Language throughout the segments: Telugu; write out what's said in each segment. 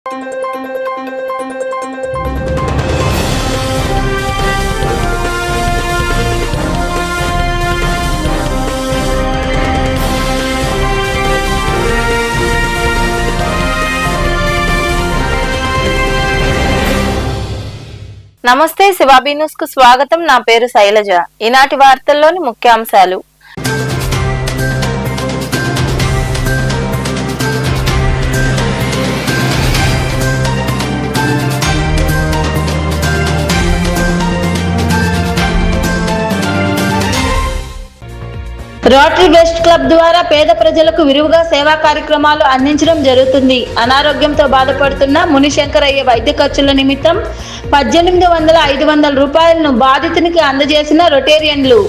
నమస్తే, శివాబీ న్యూస్ కు స్వాగతం. నా పేరు శైలజ. ఈనాటి వార్తల్లోని ముఖ్యాంశాలు. రోటరీ వెస్ట్ క్లబ్ ద్వారా పేద ప్రజలకు విరివిగా సేవా కార్యక్రమాలు అందించడం జరుగుతుంది. అనారోగ్యంతో బాధపడుతున్న మునిశంకరయ్య వైద్య ఖర్చుల నిమిత్తం 1800-500 రూపాయలను బాధితునికి అందజేసిన రొటేరియన్లు.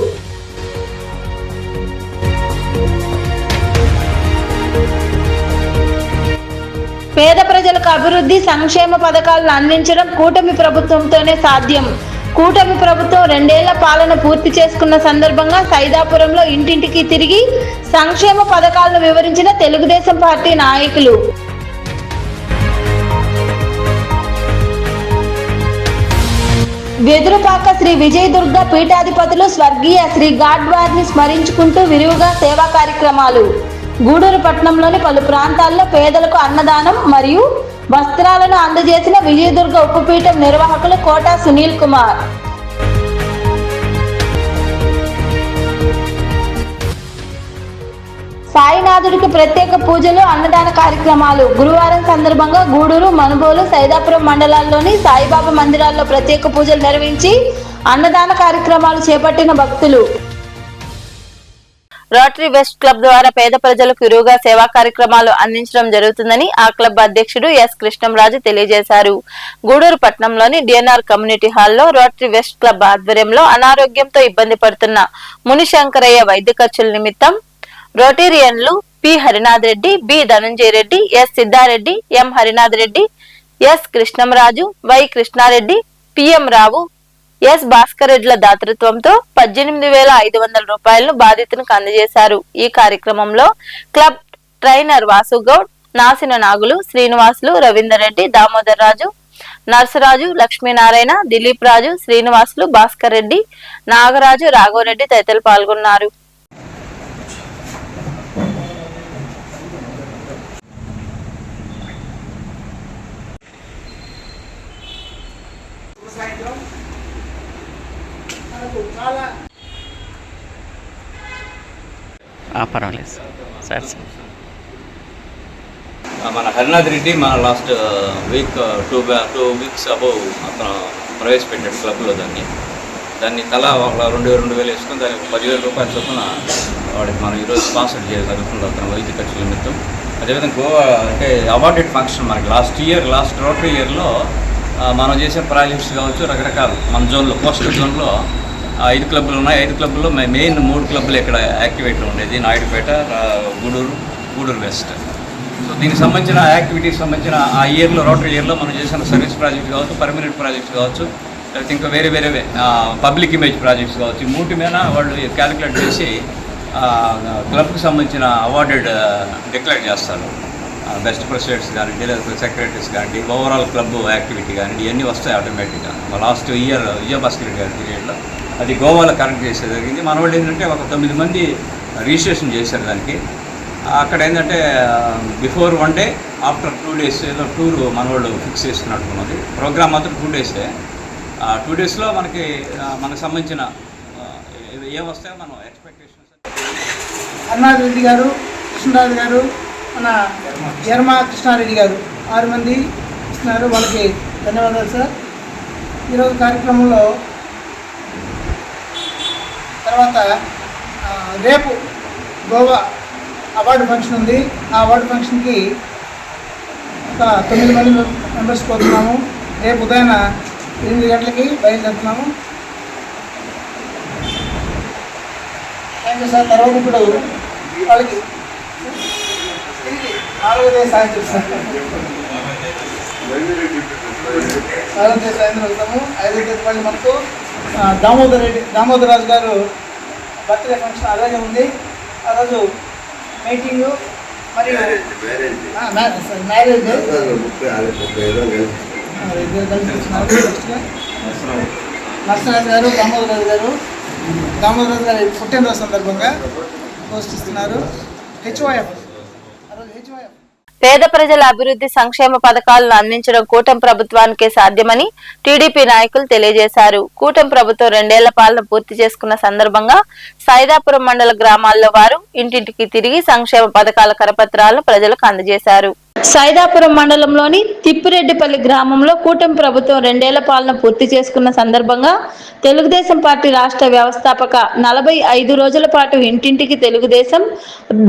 పేద ప్రజలకు అభివృద్ధి సంక్షేమ పథకాలను అందించడం కూటమి ప్రభుత్వంతోనే సాధ్యం. కూటమి ప్రభుత్వం 2 ఏళ్ల పాలన పూర్తి చేసుకున్న సందర్భంగా సైదాపురంలో ఇంటింటికి తిరిగి సంక్షేమ పథకాలను వివరించిన తెలుగుదేశం పార్టీ నాయకులు. వెదురుపాక శ్రీ విజయదుర్గ పీఠాధిపతులు స్వర్గీయ శ్రీ గాడ్వార్ని స్మరించుకుంటూ విరివిగా సేవా కార్యక్రమాలు. గూడూరు పట్టణంలోని పలు ప్రాంతాల్లో పేదలకు అన్నదానం మరియు వస్త్రాలను అందజేసిన విజయదుర్గ ఉపపీఠం నిర్వాహకులు కోటా సునీల్ కుమార్. సాయినాథుడికి ప్రత్యేక పూజలు, అన్నదాన కార్యక్రమాలు. గురువారం సందర్భంగా గూడూరు, మనుబోలు, సైదాపురం మండలాల్లోని సాయిబాబా మందిరాల్లో ప్రత్యేక పూజలు నిర్వహించి అన్నదాన కార్యక్రమాలు చేపట్టిన భక్తులు. రోటరీ వెస్ట్ క్లబ్ ద్వారా పేద ప్రజలకు విరివిగా సేవా కార్యక్రమాలు అందించడం జరుగుతుందని ఆ క్లబ్ అధ్యక్షుడు ఎస్ కృష్ణంరాజు తెలియజేశారు. గూడూరు పట్టణంలోని డిఎన్ఆర్ కమ్యూనిటీ హాల్లో రోటరీ వెస్ట్ క్లబ్ ఆధ్వర్యంలో అనారోగ్యంతో ఇబ్బంది పడుతున్న మునిశంకరయ్య వైద్య ఖర్చుల నిమిత్తం రోటేరియన్లు P Harinath Reddy, B Dhananjaya Reddy, S Siddareddy, M Harinath Reddy, S Krishnamraju, Y Krishnareddy, PM Rao, S Bhaskar రెడ్డిల దాతృత్వంతో 18,500 రూపాయలను బాధితునికి అందజేశారు. ఈ కార్యక్రమంలో క్లబ్ ట్రైనర్ వాసుగౌడ్, నాసిన నాగులు, శ్రీనివాసులు, రవీందర్ రెడ్డి, దామోదర్ రాజు, నర్సరాజు, లక్ష్మీనారాయణ, దిలీప్ రాజు, శ్రీనివాసులు, భాస్కర్ రెడ్డి, నాగరాజు, రాఘవరెడ్డి తదితరులు పాల్గొన్నారు. పర్వాలేదు సార్. మన హరినాథ్ రెడ్డి మన last week two weeks above అతను ప్రవేశపెట్టాడు క్లబ్లో. దాన్ని తలా 2,000 వేసుకొని దానికి 10,000 రూపాయల చొప్పున వాడికి మనం ఈరోజు స్పాన్సర్ చేయడం జరుగుతుంది అతను వైద్య ఖర్చుల నిమిత్తం. అదేవిధంగా గోవా అంటే అవార్డెడ్ ఫంక్షన్ మనకి లాస్ట్ రోటరీ ఇయర్లో మనం చేసే ప్రాజెక్ట్స్ కావచ్చు, రకరకాల మన జోన్లో కోస్టల్ జోన్లో 5 క్లబ్లు ఉన్నాయి. 5 క్లబ్లో మెయిన్ 3 క్లబ్లు ఇక్కడ యాక్టివేట్లో ఉండేది, నాయుడుపేట, గూడూరు వెస్ట్. సో దీనికి సంబంధించిన యాక్టివిటీస్ సంబంధించిన ఆ ఇయర్లో రోటరీ ఇయర్లో మనం చేసిన సర్వీస్ ప్రాజెక్ట్ కావచ్చు, పర్మనెంట్ ప్రాజెక్ట్స్ కావచ్చు, లేకపోతే ఇంకా వేరే పబ్లిక్ ఇమేజ్ ప్రాజెక్ట్స్ కావచ్చు, ఈ 3 మీద వాళ్ళు క్యాలిక్యులేట్ చేసి క్లబ్కి సంబంధించిన అవార్డెడ్ డిక్లేర్ చేస్తారు. బెస్ట్ ప్రెసిడెంట్స్ కానివ్వండి, లేదా సెక్రటరీస్ కానివ్వండి, ఓవరాల్ క్లబ్ యాక్టివిటీ కానివ్వండి, ఇవన్నీ వస్తాయి ఆటోమేటిక్గా. లాస్ట్ ఇయర్ విజయభాస్కర్ రెడ్డి గారి పీరియడ్లో అది గోవాలో కరెక్ట్ చేసే జరిగింది. మన వాళ్ళు ఏంటంటే ఒక 9 మంది రిజిస్ట్రేషన్ చేశారు దానికి. అక్కడ ఏంటంటే బిఫోర్ 1 డే, ఆఫ్టర్ 2 days ఏదో టూర్ మన వాళ్ళు ఫిక్స్ చేసుకున్నట్టున్నది. ప్రోగ్రామ్ మాత్రం 2 days. 2 daysలో మనకు సంబంధించిన ఏం వస్తాయో మనం ఎక్స్పెక్టేషన్స్. హరినాథ్ రెడ్డి గారు, కృష్ణరాజు గారు, మన జర్మా కృష్ణారెడ్డి గారు 6 మంది ఇస్తున్నారు. వాళ్ళకి ధన్యవాదాలు సార్. ఈరోజు కార్యక్రమంలో తర్వాత రేపు గోవా అవార్డు ఫంక్షన్ ఉంది. ఆ అవార్డు ఫంక్షన్కి ఒక 9 మంది మెంబర్స్ పోతున్నాము. రేపు ఉదయం 8 గంటలకి బయలుదేరుతున్నాము. Thank you sir. తర్వాత ఇప్పుడు వాళ్ళకి 4వ సాయంత్రం సార్ 4వ సాయంత్రం వెళ్తాము. 5వ తేదీ మళ్ళీ మనకు దామోదర్ రాజు గారు బర్త్డే ఫంక్షన్ అలాగే ఉంది. ఆ రోజు మీటింగు మరియు మ్యారేజ్ నర్సరాజు గారు దామోదరాజు గారి పుట్టినరోజు సందర్భంగా పోస్ట్ ఇస్తున్నారు. హెచ్ఓఎఫ్ పేద ప్రజల అభివృద్ధి సంక్షేమ పథకాలను అందించడం కూటమి ప్రభుత్వానికే సాధ్యమని టీడీపీ నాయకులు తెలియజేశారు. కూటమి ప్రభుత్వం 2 ఏళ్ల పాలన పూర్తి చేసుకున్న సందర్భంగా సైదాపురం మండల గ్రామాల్లో వారు ఇంటింటికి తిరిగి సంక్షేమ పథకాల కరపత్రాలను ప్రజలకు అందజేశారు. సైదాపురం మండలంలోని తిప్పిరెడ్డిపల్లి గ్రామంలో కూటమి ప్రభుత్వం 2 ఏళ్ల పాలన పూర్తి చేసుకున్న సందర్భంగా తెలుగుదేశం పార్టీ రాష్ట్ర వ్యవస్థాపక 45 రోజుల పాటు ఇంటింటికి తెలుగుదేశం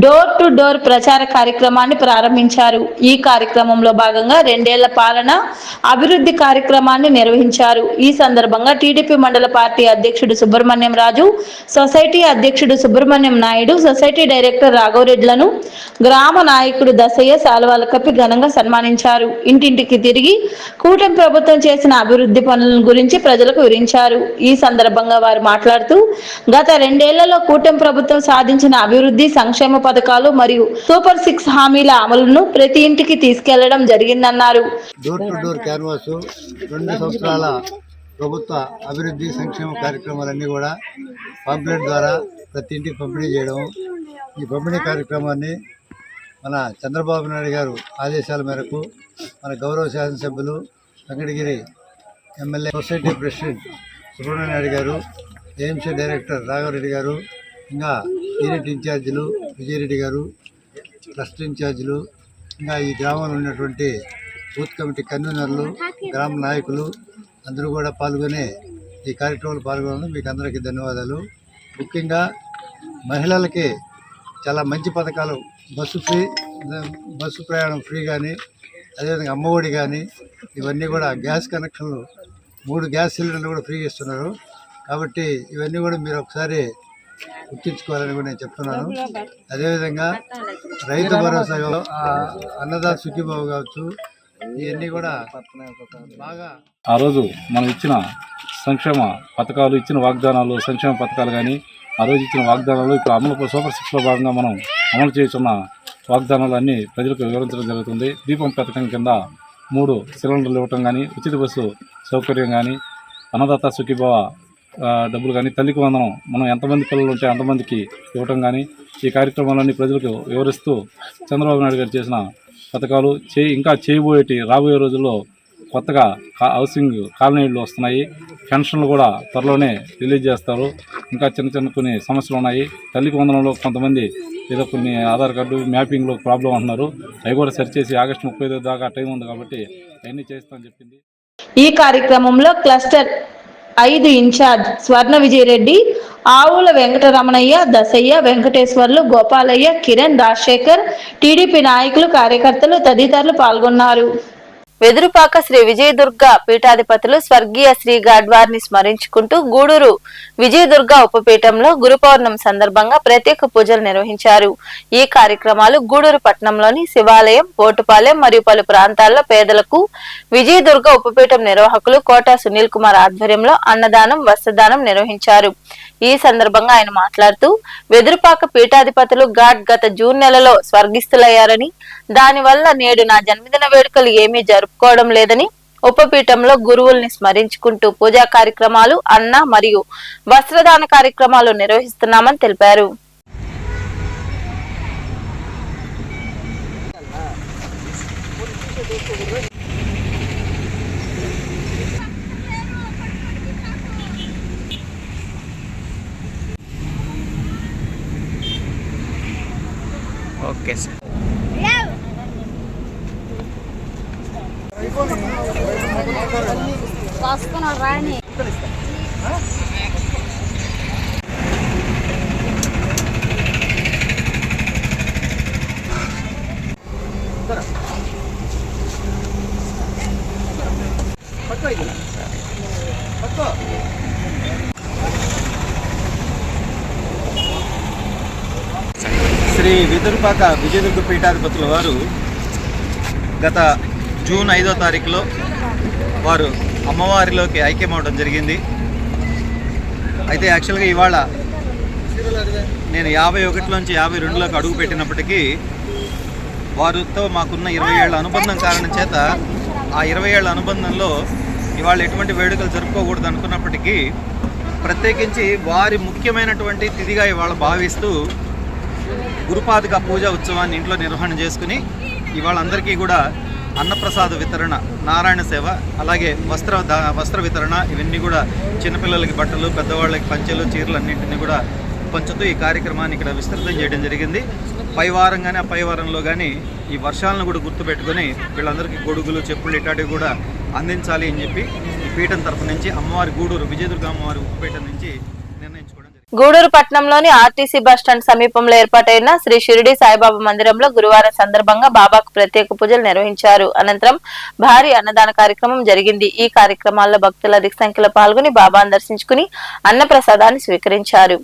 డోర్ టు డోర్ ప్రచార కార్యక్రమాన్ని ప్రారంభించారు. ఈ కార్యక్రమంలో భాగంగా 2 ఏళ్ల పాలన అభివృద్ధి కార్యక్రమాన్ని నిర్వహించారు. ఈ సందర్భంగా టీడీపీ మండల పార్టీ అధ్యక్షుడు సుబ్రహ్మణ్యం రాజు, సొసైటీ అధ్యక్షుడు సుబ్రహ్మణ్యం నాయుడు, సొసైటీ డైరెక్టర్ రాఘవరెడ్లను గ్రామ నాయకుడు దశయ్య శాలువాల కప్పి ఘనంగా సన్మానించారు. ఇంటింటికి తిరిగి కూటమి ప్రభుత్వం చేసిన అభివృద్ధి పనుల గురించి ప్రజలకు వివరించారు. ఈ సందర్భంగా వారు మాట్లాడుతూ గత 2 ఏళ్లలో కూటమి ప్రభుత్వం సాధించిన అభివృద్ధి సంక్షేమ పథకాలు మరియు సూపర్ 6 హామీల అమలును ప్రతి ఇంటికి తీసుకెళ్లడం జరిగిందన్నారు. డోర్ టు డోర్ క్యాన్వాస్ 2 సంవత్సరాల ప్రభుత్వ అభివృద్ధి సంక్షేమ కార్యక్రమాలన్నీ కూడా పాంప్లెట్ ద్వారా ప్రతి ఇంటికి పంపిణీ చేయడం. ఈ పంపిణీ కార్యక్రమాన్ని మన చంద్రబాబు నాయుడు గారు ఆదేశాల మేరకు మన గౌరవ శాసనసభ్యులు Venkatagiri MLA, society president Subrahmanya Naidu గారు, ఏఎంసీ డైరెక్టర్ రాఘవరెడ్డి గారు, ఇంకా యూనిట్ ఇన్ఛార్జీలు విజయరెడ్డి గారు, ట్రస్ట్ ఇన్ఛార్జీలు, ఇంకా ఈ గ్రామంలో ఉన్నటువంటి బూత్ కమిటీ కన్వీనర్లు, గ్రామ నాయకులు అందరూ కూడా పాల్గొనే ఈ కార్యక్రమంలో పాల్గొనడం మీకు అందరికీ ధన్యవాదాలు. ముఖ్యంగా మహిళలకి చాలా మంచి పథకాలు, బస్సు ప్రయాణం ఫ్రీ కానీ, అదేవిధంగా అమ్మఒడి కానీ, ఇవన్నీ కూడా గ్యాస్ కనెక్షన్లు 3 గ్యాస్ సిలిండర్లు కూడా ఫ్రీ ఇస్తున్నారు. కాబట్టి ఇవన్నీ కూడా మీరు ఒకసారి గుర్తించుకోవాలని కూడా నేను చెప్తున్నాను. అదేవిధంగా రైతు భరోసా, అన్నదాత సుఖీబాబు కావచ్చు, ఇవన్నీ కూడా బాగా ఆ రోజు మనం ఇచ్చిన సంక్షేమ పథకాలు, ఇచ్చిన వాగ్దానాలు, సంక్షేమ పథకాలు కానీ ఆ రోజు ఇచ్చిన వాగ్దానాలు ఇప్పుడు అమలు సూపర్ 6లో భాగంగా మనం అమలు చేస్తున్న వాగ్దానాలు అన్నీ ప్రజలకు వివరించడం జరుగుతుంది. దీపం పథకం కింద 3 సిలిండర్లు ఇవ్వటం కానీ, ఉచిత బస్సు సౌకర్యం కానీ, అన్నదాత సుఖీభవ డబ్బులు కానీ, తల్లికి వందనం మనం ఎంతమంది పిల్లలు ఉంటే అంతమందికి ఇవ్వటం కానీ, ఈ కార్యక్రమాలన్నీ ప్రజలకు వివరిస్తూ చంద్రబాబు నాయుడు గారు చేసిన పథకాలు ఇంకా చేయబోయేటి రాబోయే రోజుల్లో కొత్తగా హౌసింగ్ కాలనీలు వస్తున్నాయి. పెన్షన్లు కూడా త్వరలోనే రిలీజ్ చేస్తారు. ఇంకా చిన్న కొన్ని సమస్యలు ఉన్నాయి. తల్లికి వందనంలో కొంతమంది ఏదో కొన్ని ఆధార్ కార్డు మ్యాపింగ్లో ప్రాబ్లం అంటున్నారు. అవి కూడా సరిచేసి ఆగస్టు 35 దాకా టైం ఉంది కాబట్టి అవన్నీ చేస్తామని చెప్పింది. ఈ కార్యక్రమంలో క్లస్టర్ 5 ఇన్ఛార్జ్ స్వర్ణ విజయరెడ్డి, ఆవుల వెంకటరమణయ్య, దశయ్య, వెంకటేశ్వర్లు, గోపాలయ్య, కిరణ్, రాజశేఖర్, టీడీపీ నాయకులు, కార్యకర్తలు తదితరులు పాల్గొన్నారు. వెదురుపాక శ్రీ విజయదుర్గ పీఠాధిపతులు స్వర్గీయ శ్రీ గాడ్వార్ని స్మరించుకుంటూ గూడూరు విజయదుర్గ ఉపపీఠంలో గురు పౌర్ణమి సందర్భంగా ప్రత్యేక పూజలు నిర్వహించారు. ఈ కార్యక్రమాలు గూడూరు పట్టణంలోని శివాలయం, పోటుపాలెం మరియు పలు ప్రాంతాల్లో పేదలకు విజయదుర్గ ఉపపీఠం నిర్వాహకులు కోటా సునీల్ కుమార్ ఆధ్వర్యంలో అన్నదానం, వస్త్రదానం నిర్వహించారు. ఈ సందర్భంగా ఆయన మాట్లాడుతూ వెదురుపాక పీఠాధిపతులు గాడ్ గత జూన్ నెలలో స్వర్గిస్తులయ్యారని, దానివల్ల నేడు నా జన్మదిన వేడుకలు ఏమీ జరుపుకోవడం లేదని, ఉపపీఠంలో గురువుల్ని స్మరించుకుంటూ పూజా కార్యక్రమాలు, అన్న మరియు వస్త్రదాన కార్యక్రమాలు నిర్వహిస్తున్నామని తెలిపారు. Okay sir. రాని శ్రీ విదురుపాక విజయదుర్గ పీఠాధిపతుల వారు గత జూన్ 5వ తారీఖులో వారు అమ్మవారిలోకి ఐక్యమవడం జరిగింది. అయితే యాక్చువల్గా ఇవాళ నేను 51లోంచి 52లోకి అడుగు పెట్టినప్పటికీ వారితో మాకున్న 20 ఏళ్ల అనుబంధం కారణం చేత ఆ 20 ఏళ్ల అనుబంధంలో ఇవాళ ఎటువంటి వేడుకలు జరుపుకోకూడదు అనుకున్నప్పటికీ ప్రత్యేకించి వారి ముఖ్యమైనటువంటి తిథిగా ఇవాళ భావిస్తూ గురుపాదుక పూజ ఉత్సవాన్ని ఇంట్లో నిర్వహణ చేసుకుని ఇవాళ అందరికీ కూడా అన్నప్రసాద వితరణ, నారాయణ సేవ, అలాగే వస్త్ర వితరణ, ఇవన్నీ కూడా చిన్నపిల్లలకి బట్టలు, పెద్దవాళ్ళకి పంచెలు, చీరలు అన్నింటినీ కూడా పంచుతూ ఈ కార్యక్రమాన్ని ఇక్కడ విస్తృతం చేయడం జరిగింది. పై వారం కానీ ఆ పై వారంలో కానీ ఈ వర్షాలను కూడా గుర్తుపెట్టుకొని వీళ్ళందరికీ గొడుగులు, చెప్పులు ఇట్లాంటివి కూడా అందించాలి అని చెప్పి ఈ పీఠం తరఫు నుంచి అమ్మవారి గూడూరు విజయదుర్గ అమ్మవారి ఉపపీఠం నుంచి నిర్ణయించుకోవడం జరిగింది. గూడూరు పట్టణంలోని ఆర్టీసీ బస్టాండ్ సమీపంలో ఏర్పాటైన శ్రీ షిరిడి సాయిబాబా మందిరంలో గురువారం సందర్భంగా బాబాకు ప్రత్యేక పూజలు నిర్వహించారు. అనంతరం భారీ అన్నదాన కార్యక్రమం జరిగింది. ఈ కార్యక్రమాల్లో భక్తులు అధిక సంఖ్యలో పాల్గొని బాబాను దర్శించుకుని అన్న ప్రసాదాన్ని స్వీకరించారు.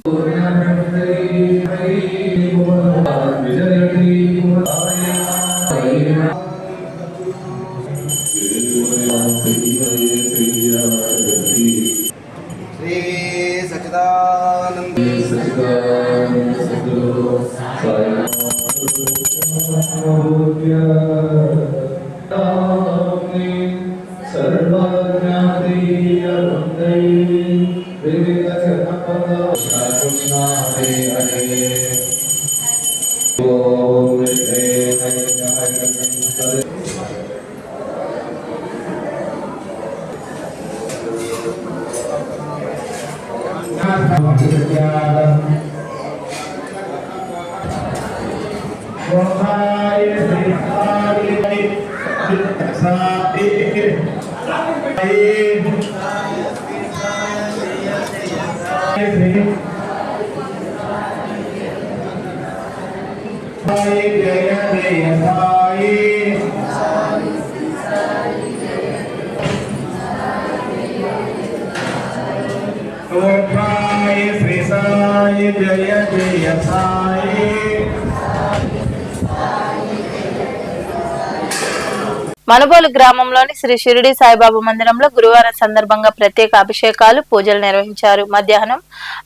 మనుబోలు గ్రామంలోని శ్రీ షిరిడి సాయిబాబా మందిరంలో గురువారం సందర్భంగా ప్రత్యేక అభిషేకాలు, పూజలు నిర్వహించారు. మధ్యాహ్నం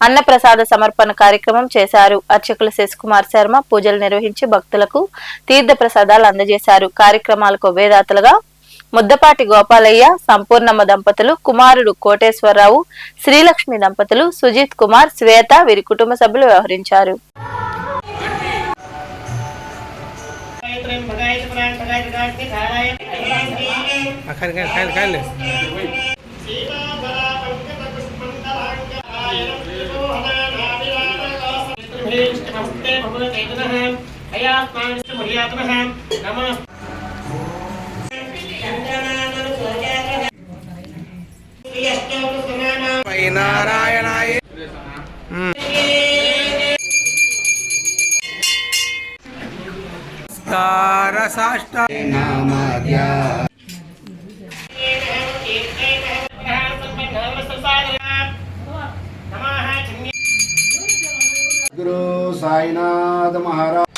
అన్న ప్రసాద సమర్పణ కార్యక్రమం చేశారు. అర్చకులు శశికుమార్ శర్మ పూజలు నిర్వహించి భక్తులకు తీర్థ ప్రసాదాలు అందజేశారు. కార్యక్రమాలకు వేదాతలుగా ముద్దపాటి గోపాలయ్య, సంపూర్ణమ్మ దంపతులు, కుమారుడు కోటేశ్వరరావు, శ్రీలక్ష్మి దంపతులు, సుజిత్ కుమార్, శ్వేత వీరి కుటుంబ సభ్యులు వ్యవహరించారు. నారాయణాయ గురు సాయినాథ మహారాజ్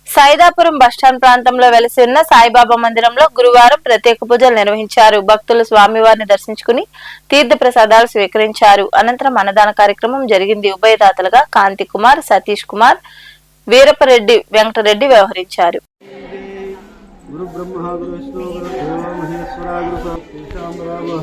సైదాపురం బస్టాండ్ ప్రాంతంలో వెలిసి ఉన్న సాయిబాబా మందిరంలో గురువారం ప్రత్యేక పూజలు నిర్వహించారు. భక్తులు స్వామివారిని దర్శించుకుని తీర్థ ప్రసాదాలు స్వీకరించారు. అనంతరం అన్నదాన కార్యక్రమం జరిగింది. ఉభయదాతలుగా కాంతి కుమార్, సతీష్ కుమార్, వీరపరెడ్డి, వెంకటరెడ్డి వ్యవహరించారు. గురు బ్రహ్మ గురు విష్ణు గురు దేవ మహేశ్వర గురు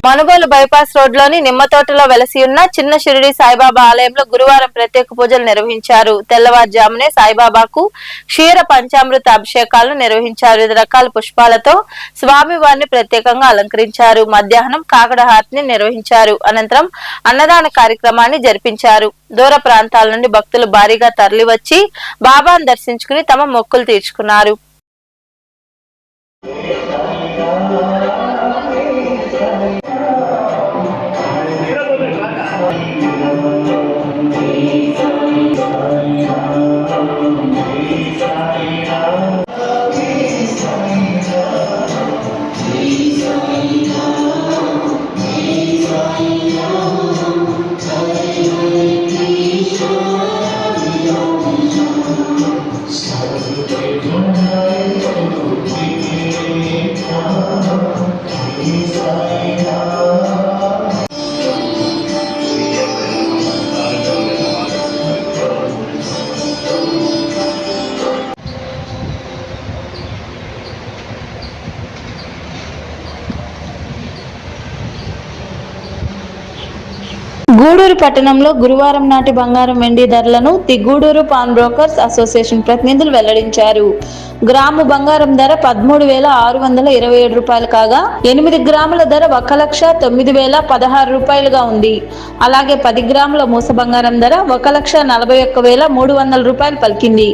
మనుగోలు బైపాస్ రోడ్ లోని నిమ్మతోటలో వెలసి ఉన్న చిన్న షిరిడి సాయిబాబా ఆలయంలో గురువారం ప్రత్యేక పూజలు నిర్వహించారు. తెల్లవారుజామునే సాయిబాబాకు క్షీర పంచామృత అభిషేకాలను నిర్వహించారు. 5 రకాల పుష్పాలతో స్వామివారిని ప్రత్యేకంగా అలంకరించారు. మధ్యాహ్నం కాకడ హారతిని నిర్వహించారు. అనంతరం అన్నదాన కార్యక్రమాన్ని జరిపించారు. దూర ప్రాంతాల నుండి భక్తులు భారీగా తరలివచ్చి బాబాను దర్శించుకుని తమ మొక్కులు తీర్చుకున్నారు. గూడూరు పట్టణంలో గురువారం నాటి బంగారం వెండి ధరలను the Gudur pawn brokers association ప్రతినిధులు వెల్లడించారు. గ్రాము బంగారం ధర 13,627 రూపాయలు కాగా 8 గ్రాముల ధర 1,09,016 రూపాయలుగా ఉంది. అలాగే 10 గ్రాముల మూస బంగారం ధర 1,41,300 రూపాయలు పలికింది.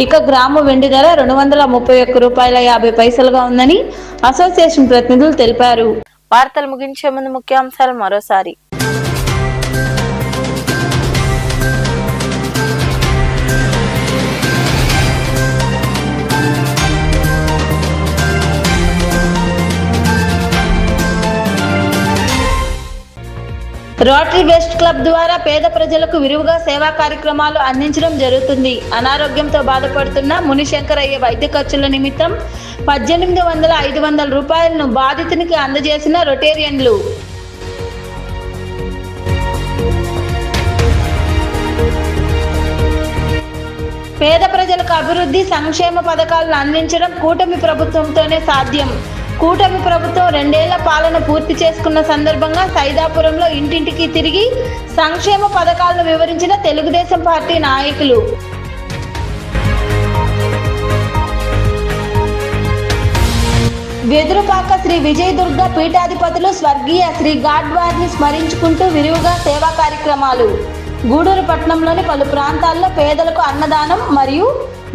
ఇక గ్రాము వెండి ధర 231 రూపాయల 50 పైసలుగా ఉందని అసోసియేషన్ ప్రతినిధులు తెలిపారు. వార్తలు ముగించే ముందు ముఖ్యాంశాలు మరోసారి. రోటరీ వెస్ట్ క్లబ్ ద్వారా పేద ప్రజలకు విరివిగా సేవా కార్యక్రమాలు అందించడం జరుగుతుంది. అనారోగ్యంతో బాధపడుతున్న మునిశంకరయ్య వైద్య ఖర్చుల నిమిత్తం 18,500 రూపాయలను బాధితునికి అందజేసిన రొటేరియన్లు. పేద ప్రజలకు అభివృద్ధి సంక్షేమ పథకాలను అందించడం కూటమి ప్రభుత్వంతోనే సాధ్యం. కూటమి ప్రభుత్వం 2 ఏళ్ల పాలన పూర్తి చేసుకున్న సందర్భంగా సైదాపురంలో ఇంటింటికి తిరిగి సంక్షేమ పథకాలను వివరించిన తెలుగుదేశం పార్టీ నాయకులు. వెదురుపాక శ్రీ విజయదుర్గ పీఠాధిపతులు స్వర్గీయ శ్రీ గాడ్వార్ని స్మరించుకుంటూ విరివిగా సేవా కార్యక్రమాలు. గూడూరు పట్టణంలోని పలు ప్రాంతాల్లో పేదలకు అన్నదానం మరియు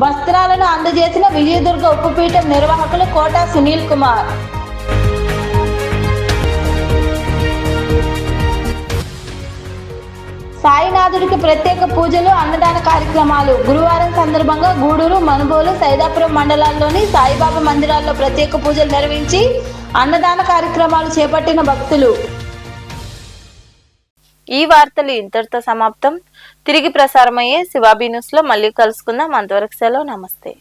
వస్త్రాలను అందజేసిన విజయదుర్గ ఉపపీఠం నిర్వాహకులు కోట సునీల్ కుమార్. సాయినాథుడికి ప్రత్యేక పూజలు అన్నదాన కార్యక్రమాలు. గురువారం సందర్భంగా గూడూరు, మనుగోలు, సైదాపురం మండలాల్లోని సాయిబాబా మందిరాల్లో ప్రత్యేక పూజలు నిర్వహించి అన్నదాన కార్యక్రమాలు చేపట్టిన భక్తులు. ఈ వార్తలు ఇంతటితో సమాప్తం. తిరిగి ప్రసారమయ్యే శివాబీ న్యూస్ లో మళ్ళీ కలుసుకుందాం. అంతవరకు సెలవు. నమస్తే.